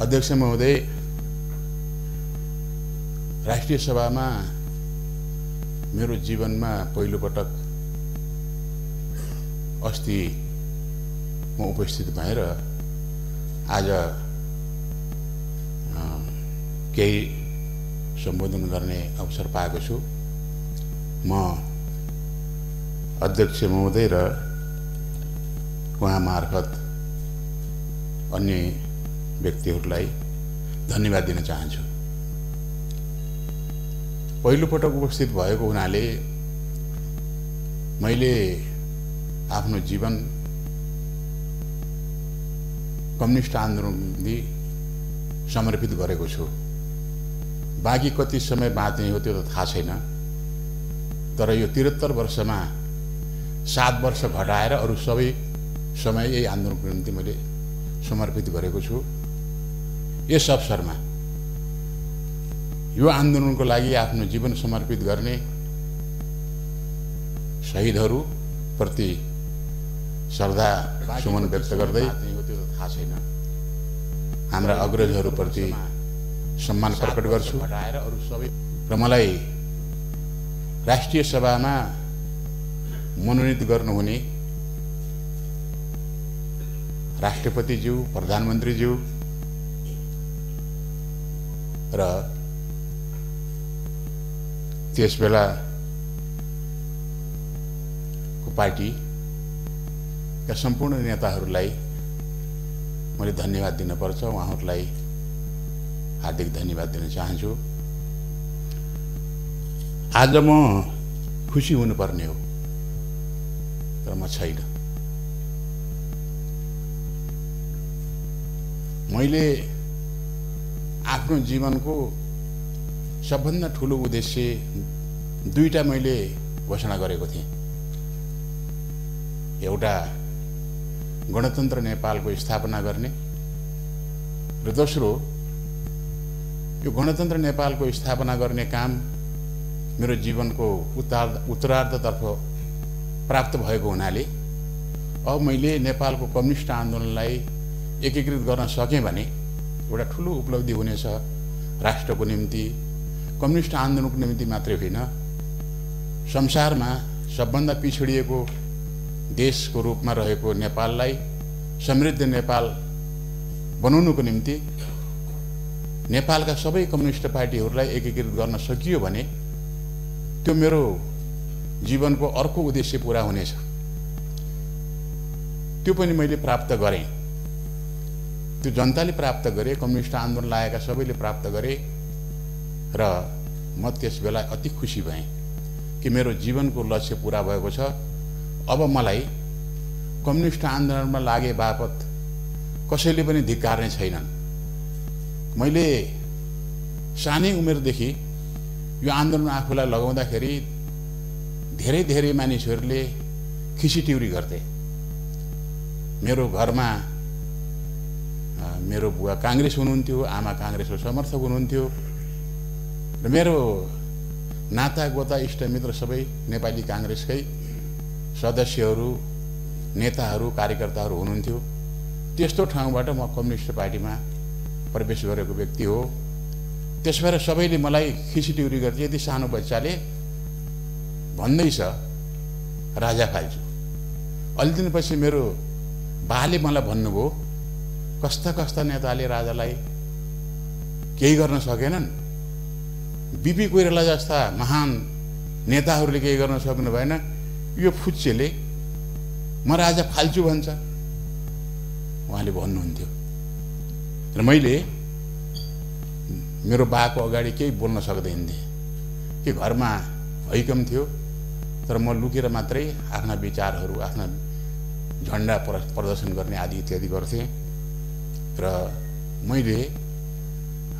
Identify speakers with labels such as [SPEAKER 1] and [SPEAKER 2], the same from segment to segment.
[SPEAKER 1] अध्यक्ष महोदय, राष्ट्रिय सभामा मेरो जीवनमा पहिलो पटक अस्ति म उपस्थित भएर आज केही सम्बोधन गर्ने अवसर पाएको छु। म अध्यक्ष महोदय र उहाँ मार्फत अन्य व्यक्तिहरूलाई धन्यवाद दिन चाहन्छु। पहिलो पटक उपस्थित भएको हुनाले मैले आफ्नो जीवन कम्युनिस्ट आन्दोलनले समर्पित गरेको छु। बाँकी कति समय बाँच्ने हो त्यो त थाहा छैन, तर यो 73 वर्षमा 7 वर्ष घटाएर अरू सबै समय यही आन्दोलनको निम्ति मैले समर्पित गरेको छु। यस अवसरमा यो आन्दोलनको लागि आफ्नो जीवन समर्पित गर्ने शहीदहरू प्रति श्रद्धा सुमन व्यक्त गर्दै थाहा छैन हाम्रा अग्रजहरूप्रति सम्मान प्रकट गर्छु र मलाई राष्ट्रिय सभामा मनोनित गर्नुहुने राष्ट्रपतिज्यू, प्रधानमन्त्रीज्यू र त्यसबेला को पार्टीका सम्पूर्ण नेताहरूलाई मैले धन्यवाद दिन पर्छ। उहाँहरूलाई हार्दिक धन्यवाद दिन चाहन्छु। आज म खुसी हुनुपर्ने हो, तर म छैन। मैले आफ्नो जीवनको सबभन्दा ठुलो उद्देश्य दुईटा मैले घोषणा गरेको थिएँ। एउटा गणतन्त्र नेपालको स्थापना गर्ने र दोस्रो यो गणतन्त्र नेपालको स्थापना गर्ने काम मेरो जीवनको उत्तरार्धतर्फ प्राप्त भएको हुनाले अब मैले नेपालको कम्युनिस्ट आन्दोलनलाई एकीकृत गर्न सकेँ भने एउटा ठुलो उपलब्धि हुनेछ। राष्ट्रको निम्ति, कम्युनिस्ट आन्दोलनको निम्ति मात्रै होइन, संसारमा सबभन्दा पिछडिएको देशको रूपमा रहेको नेपाललाई समृद्ध नेपाल बनाउनुको निम्ति नेपालका सबै कम्युनिस्ट पार्टीहरूलाई एकीकृत गर्न सकियो भने त्यो मेरो जीवनको अर्को उद्देश्य पूरा हुनेछ। त्यो पनि मैले प्राप्त गरेँ। त्यो जनताले प्राप्त गरे, कम्युनिस्ट आन्दोलन लागेका सबैले प्राप्त गरे र म त्यसबेला अति खुसी भएँ कि मेरो जीवनको लक्ष्य पूरा भएको छ। अब मलाई कम्युनिस्ट आन्दोलनमा लागे बापत कसैले पनि धिक्कार्ने छैनन्। मैले सानै उमेरदेखि यो आन्दोलन आफूलाई लगाउँदाखेरि धेरै मानिसहरूले खिसीटिउरी गर्थे। मेरो घरमा मेरो बुवा काङ्ग्रेस हुनुहुन्थ्यो, आमा काङ्ग्रेसको समर्थक हुनुहुन्थ्यो र मेरो नाता गोता इष्टमित्र सबै नेपाली काङ्ग्रेसकै सदस्यहरू, नेताहरू, कार्यकर्ताहरू हुनुहुन्थ्यो। त्यस्तो ठाउँबाट म कम्युनिस्ट पार्टीमा प्रवेश गरेको व्यक्ति हो। त्यस भएर सबैले मलाई खिसीटिउरी गर्थे। यदि सानो बच्चाले भन्दैछ राजा फाल्चु, अलि दिनपछि मेरो बाले मलाई भन्नुभयो कस्ता नेताले राजालाई केही गर्न सकेनन्, बिपी कोइराला जस्ता महान नेताहरूले केही गर्न सक्नु भएन, यो फुच्चेले म राजा फाल्चु भन्छ, उहाँले भन्नुहुन्थ्यो। र मैले मेरो बाको अगाडि केही बोल्न सक्दैन थिएँ कि घरमा हैकम थियो, तर म लुकेर मात्रै आफ्ना विचारहरू, आफ्ना झन्डा प्रदर्शन गर्ने आदि इत्यादि गर्थेँ। र मैले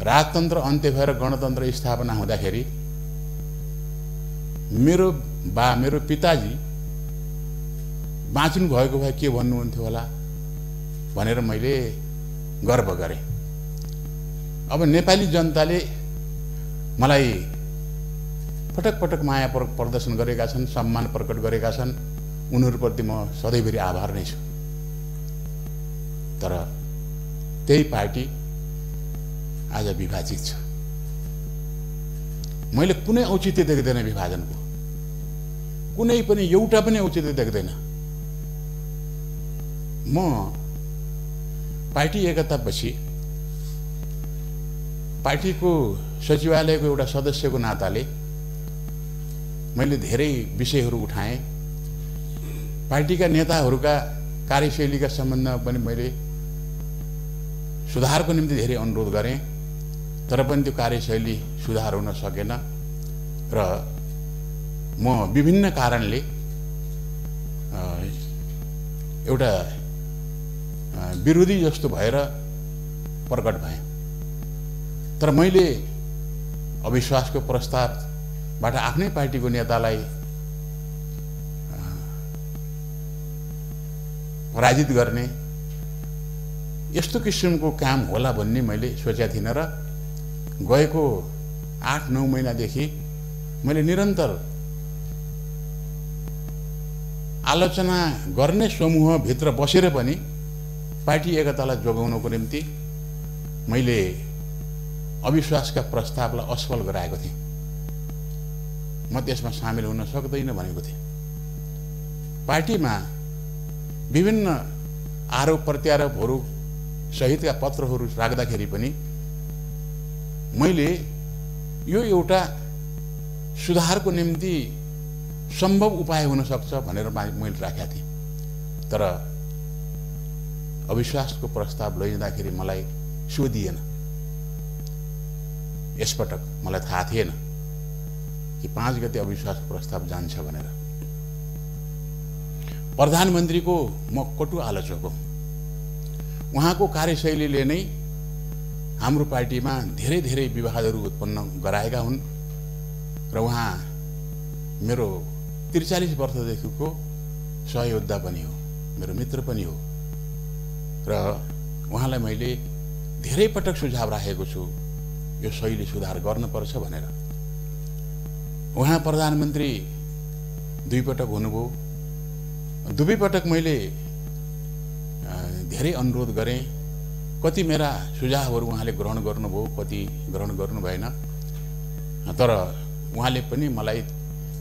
[SPEAKER 1] राजतन्त्र अन्त्य भएर गणतन्त्र स्थापना हुँदाखेरि मेरो पिताजी बाँच्नु भएको भए के भन्नुहुन्थ्यो होला भनेर मैले गर्व गरेँ। अब नेपाली जनताले मलाई पटक पटक माया प्रदर्शन गरेका छन्, सम्मान प्रकट गरेका छन्। उनीहरूप्रति म सधैँभरि आभार नै छु। तर त्यही पार्टी आज विभाजित छ। मैले कुनै औचित्य देख्दैन विभाजनको, कुनै पनि एउटा पनि औचित्य देख्दैन। म पार्टी एकतापछि पार्टीको सचिवालयको एउटा सदस्यको नाताले मैले धेरै विषयहरू उठाएँ। पार्टीका नेताहरूका कार्यशैलीका सम्बन्धमा पनि मैले सुधारको निम्ति धेरै अनुरोध गरेँ, तर पनि त्यो कार्यशैली सुधार हुन सकेन र म विभिन्न कारणले एउटा विरोधी जस्तो भएर प्रकट भएँ। तर मैले अविश्वासको प्रस्तावबाट आफ्नै पार्टीको नेतालाई पराजित गर्ने यस्तो किसिमको काम होला भन्ने मैले सोचेको थिइनँ र गएको 8-9 महिनादेखि मैले निरन्तर आलोचना गर्ने समूहभित्र बसेर पनि पार्टी एकतालाई जोगाउनको निम्ति मैले अविश्वासका प्रस्तावलाई असफल गराएको थिएँ। म त्यसमा सामेल हुन सक्दैन भनेको थिएँ। पार्टीमा विभिन्न आरोप प्रत्यारोपहरू सहितका पत्रहरू राख्दाखेरि पनि मैले यो एउटा सुधारको निम्ति सम्भव उपाय हुन सक्छ भनेर मैले राखेका थिएँ। तर अविश्वासको प्रस्ताव लैजाँदाखेरि मलाई सोधिएन। यसपटक मलाई थाहा थिएन कि 5 गते अविश्वास प्रस्ताव जान्छ भनेर। प्रधानमन्त्रीको म कटु आलोचक हो। उहाँको कार्यशैलीले नै हाम्रो पार्टीमा धेरै धेरै विवादहरू उत्पन्न गराएका हुन् र उहाँ मेरो 43 वर्षदेखिको सहयोद्धा पनि हो, मेरो मित्र पनि हो र उहाँलाई मैले धेरै पटक सुझाव राखेको छु यो शैली सुधार गर्नुपर्छ भनेर। उहाँ प्रधानमन्त्री 2 पटक हुनुभयो। 2 पटक मैले धेरै अनुरोध गरेँ। कति मेरा सुझावहरू उहाँले ग्रहण गर्नुभयो, कति ग्रहण गर्नु भएन। तर उहाँले पनि मलाई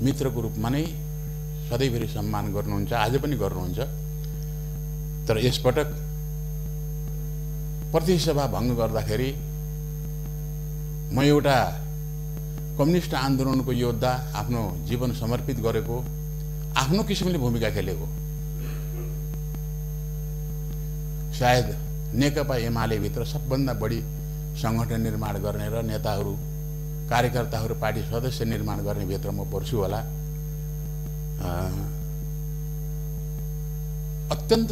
[SPEAKER 1] मित्रको रूपमा नै सधैँभरि सम्मान गर्नुहुन्छ, आज पनि गर्नुहुन्छ। तर यसपटक प्रतिनिधि सभा भङ्ग गर्दाखेरि म एउटा कम्युनिस्ट आन्दोलनको योद्धा, आफ्नो जीवन समर्पित गरेको, आफ्नो किसिमले भूमिका खेलेको, सायद नेकपा एमाले भित्र सबभन्दा बढी संगठन निर्माण गर्ने र नेताहरू, कार्यकर्ताहरू, पार्टी सदस्य निर्माण गर्ने भित्र म पर्छु होला। अत्यन्त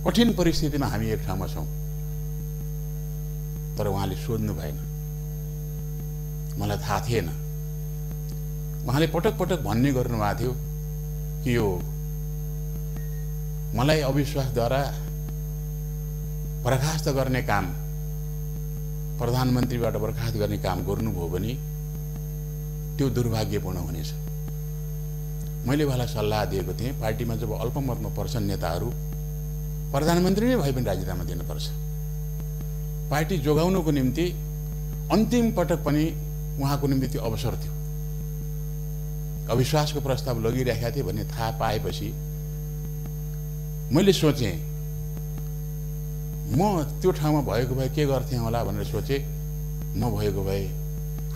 [SPEAKER 1] कठिन परिस्थितिमा हामी एक ठाउँमा छौँ। तर उहाँले सोध्नु भएन, मलाई थाहा थिएन। उहाँले पटक पटक भन्ने गर्नुभएको थियो कि यो मलाई अविश्वासद्वारा बर्खास्त गर्ने काम, प्रधानमन्त्रीबाट बर्खास्त गर्ने काम गर्नुभयो भने त्यो दुर्भाग्यपूर्ण हुनेछ। मैले उहाँलाई सल्लाह दिएको थिएँ, पार्टीमा जब अल्पमतमा पर्छन् नेताहरू, प्रधानमन्त्री नै भए पनि राजीनामा दिनुपर्छ। पार्टी जोगाउनको निम्ति अन्तिम पटक पनि उहाँको निम्ति त्यो अवसर थियो। अविश्वासको प्रस्ताव लगिरहेका थिए भन्ने थाहा पाएपछि मैले सोचेँ म त्यो ठाउँमा भएको भए के गर्थेँ होला भनेर सोचेँ। म भएको भए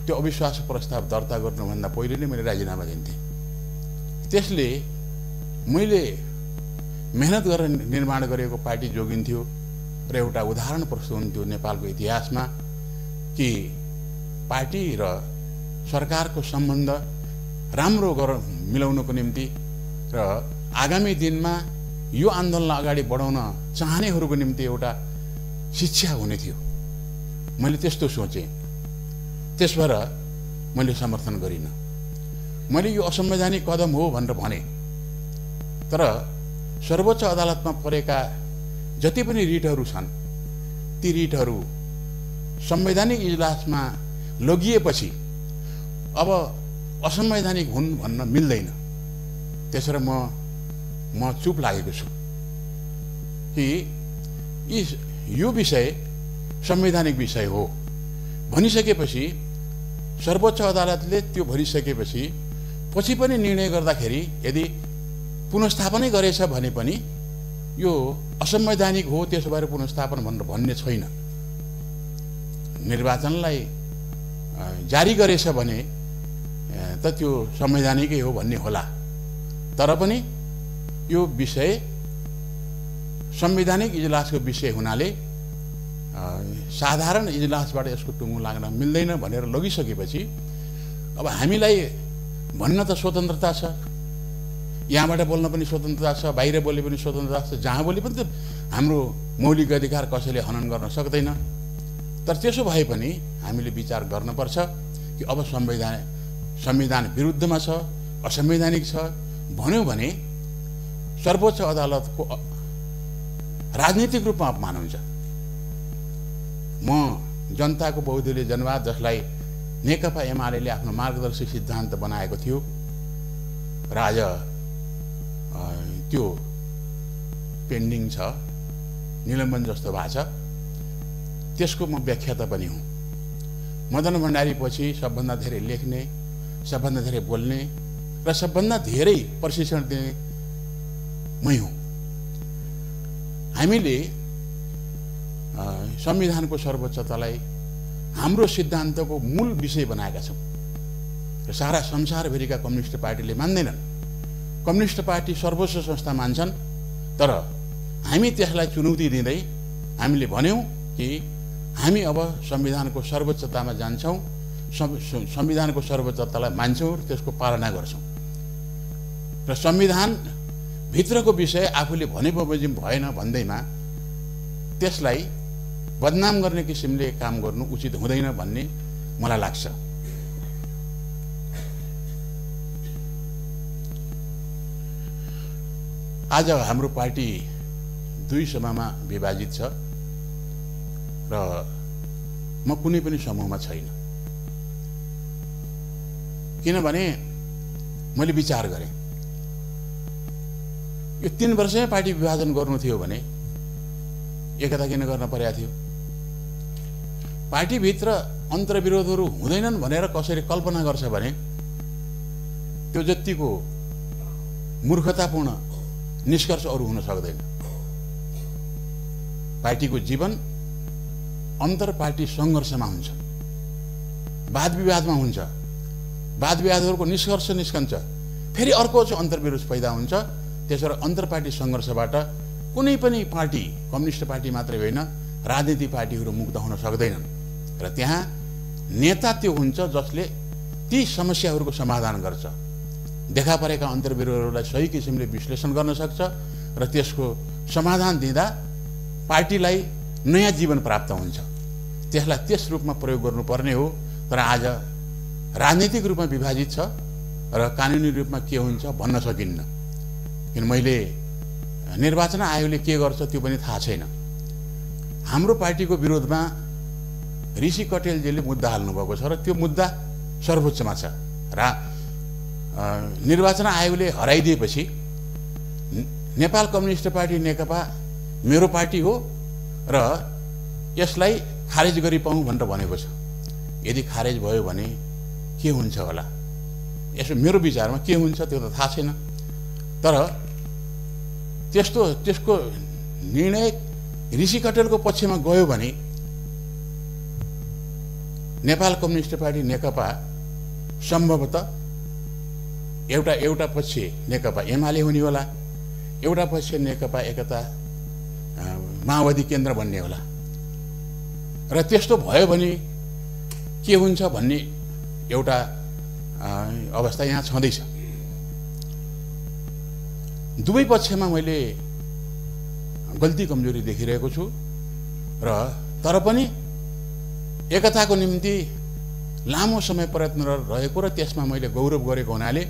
[SPEAKER 1] त्यो अविश्वास प्रस्ताव दर्ता गर्नुभन्दा पहिले नै मैले राजीनामा दिन्थेँ। त्यसले मैले मेहनत गरेर निर्माण गरेको पार्टी जोगिन्थ्यो र एउटा उदाहरण प्रस्तुत हुन्थ्यो नेपालको इतिहासमा कि पार्टी र सरकारको सम्बन्ध राम्रो मिलाउनको निम्ति र आगामी दिनमा यो आन्दोलनलाई अगाडि बढाउन चाहनेहरूको निम्ति एउटा शिक्षा हुने थियो। मैले त्यस्तो सोचेँ। त्यस भएर मैले समर्थन गरिनँ। मैले यो असंवैधानिक कदम हो भनेर भने। तर सर्वोच्च अदालतमा परेका जति पनि रिटहरू छन्, ती रिटहरू संवैधानिक इजलासमा लगिएपछि अब असंवैधानिक हुन् भन्न मिल्दैन। त्यसरी म चुप लागेको छु कि यो विषय संवैधानिक विषय हो। भनिसकेपछि सर्वोच्च अदालतले त्यो भनिसकेपछि पछि पनि निर्णय गर्दाखेरि यदि पुनर्स्थापनै गरेछ भने पनि यो असंवैधानिक हो, त्यसो भएर पुनर्स्थापन भनेर भन्ने छैन। निर्वाचनलाई जारी गरेछ भने त त्यो संवैधानिकै हो भन्ने होला, तर पनि यो विषय संवैधानिक इजलासको विषय हुनाले साधारण इजलासबाट यसको टुङ्गो लाग्न मिल्दैन भनेर लगिसकेपछि अब हामीलाई भन्न त स्वतन्त्रता छ, यहाँबाट बोल्न पनि स्वतन्त्रता छ, बाहिर बोले पनि स्वतन्त्रता छ, जहाँ बोले पनि त हाम्रो मौलिक अधिकार कसैले हनन गर्न सक्दैन। तर त्यसो भए पनि हामीले विचार गर्नुपर्छ कि अब संविधान विरुद्धमा छ, असंवैधानिक छ भन्यो भने सर्वोच्च अदालतको राजनीतिक रूपमा अपमान हुन्छ। म जनताको बहुदलीय जनवाद, जसलाई नेकपा एमाले आफ्नो मार्गदर्शी सिद्धान्त बनाएको थियो र आज त्यो पेन्डिङ छ, निलम्बन जस्तो भएको छ, त्यसको म व्याख्याता पनि हुँ। मदन भण्डारी पछि सबभन्दा धेरै लेख्ने, सबभन्दा धेरै बोल्ने र सबभन्दा धेरै प्रशिक्षण दिने मै हुँ। हामीले संविधानको सर्वोच्चतालाई हाम्रो सिद्धान्तको मूल विषय बनाएका छौँ र सारा संसारभरिका कम्युनिस्ट पार्टीले मान्दैनन्। कम्युनिस्ट पार्टी सर्वोच्च संस्था मान्छन्, तर हामी त्यसलाई चुनौती दिँदै हामीले भन्यौँ कि हामी अब संविधानको सर्वोच्चतामा जान्छौँ, संविधानको सर्वोच्चतालाई मान्छौँ र त्यसको पालना गर्छौँ र संविधान भित्रको विषय आफूले भने बमोजिम भएन भन्दैमा त्यसलाई बदनाम गर्ने किसिमले काम गर्नु उचित हुँदैन भन्ने मलाई लाग्छ। आज हाम्रो पार्टी दुई समूहमा विभाजित छ र म कुनै पनि समूहमा छैन, किनभने मैले विचार गरेँ यो 3 वर्षमै पार्टी विभाजन गर्नु थियो भने एकता किन गर्न परेको थियो? पार्टीभित्र अन्तर्विरोधहरू हुँदैनन् भनेर कसैले कल्पना गर्छ भने त्यो जतिको मूर्खतापूर्ण निष्कर्ष अरू हुन सक्दैन। पार्टीको जीवन अन्तर पार्टी सङ्घर्षमा हुन्छ, वाद विवादमा हुन्छ, वाद विवादहरूको निष्कर्ष निस्कन्छ, फेरि अर्को चाहिँ अन्तर्विरोध पैदा हुन्छ। त्यसो भएर अन्तर पार्टी सङ्घर्षबाट कुनै पनि पार्टी, कम्युनिस्ट पार्टी मात्रै होइन, राजनीतिक पार्टीहरू मुक्त हुन सक्दैनन् र त्यहाँ नेता त्यो हुन्छ जसले ती समस्याहरूको समाधान गर्छ, देखा परेका अन्तर्विरोधहरूलाई सही किसिमले विश्लेषण गर्न सक्छ र त्यसको समाधान दिँदा पार्टीलाई नयाँ जीवन प्राप्त हुन्छ। त्यसलाई त्यस रूपमा प्रयोग गर्नुपर्ने हो। तर आज राजनीतिक रूपमा विभाजित छ र कानुनी रूपमा के हुन्छ भन्न सकिन्न, किन मैले निर्वाचन आयोगले के गर्छ त्यो पनि थाहा छैन। हाम्रो पार्टीको विरोधमा ऋषि कटेलजीले मुद्दा हाल्नुभएको छ र त्यो मुद्दा सर्वोच्चमा छ र निर्वाचन आयोगले हराइदिएपछि नेपाल कम्युनिस्ट पार्टी नेकपा मेरो पार्टी हो र यसलाई खारेज गरी पाऊँ भनेर भनेको छ। यदि खारेज भयो भने के हुन्छ होला, यसो मेरो विचारमा के हुन्छ त्यो त थाहा छैन। तर त्यसको निर्णय ऋषि कटेलको पक्षमा गयो भने नेपाल कम्युनिस्ट पार्टी नेकपा सम्भवतः एउटा पक्ष नेकपा एमाले हुने होला, एउटा पक्ष नेकपा एकता माओवादी केन्द्र भन्ने होला र त्यस्तो भयो भने के हुन्छ भन्ने एउटा अवस्था यहाँ छँदैछ। दुवै पक्षमा मैले गल्ती कमजोरी देखिरहेको छु र तर पनि एकताको निम्ति लामो समय प्रयत्न रहेको र त्यसमा मैले गौरव गरेको हुनाले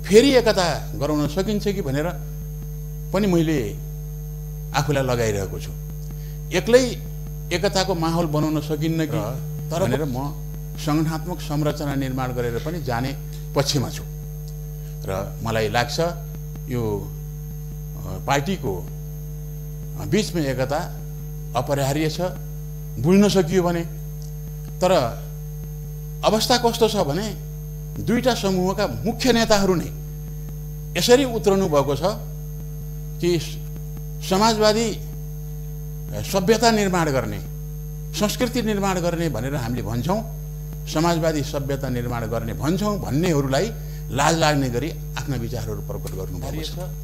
[SPEAKER 1] फेरि एकता गराउन सकिन्छ कि भनेर पनि मैले आफूलाई लगाइरहेको छु। एक्लै एकताको माहौल बनाउन सकिन्न कि तर भनेर म संगठनात्मक संरचना निर्माण गरेर पनि जाने पक्षमा छु र मलाई लाग्छ यो पार्टीको बीचमा एकता अपरिहार्य छ, बुझ्न सकियो भने। तर अवस्था कस्तो छ भने दुईटा समूहका मुख्य नेताहरू नै यसरी उत्रनु भएको छ कि समाजवादी सभ्यता निर्माण गर्ने, संस्कृति निर्माण गर्ने भनेर हामीले भन्छौं, समाजवादी सभ्यता निर्माण गर्ने भन्छौं भन्नेहरूलाई लाज लाग्ने गरी आफ्ना विचारहरू प्रकट गर्नुभएको छ।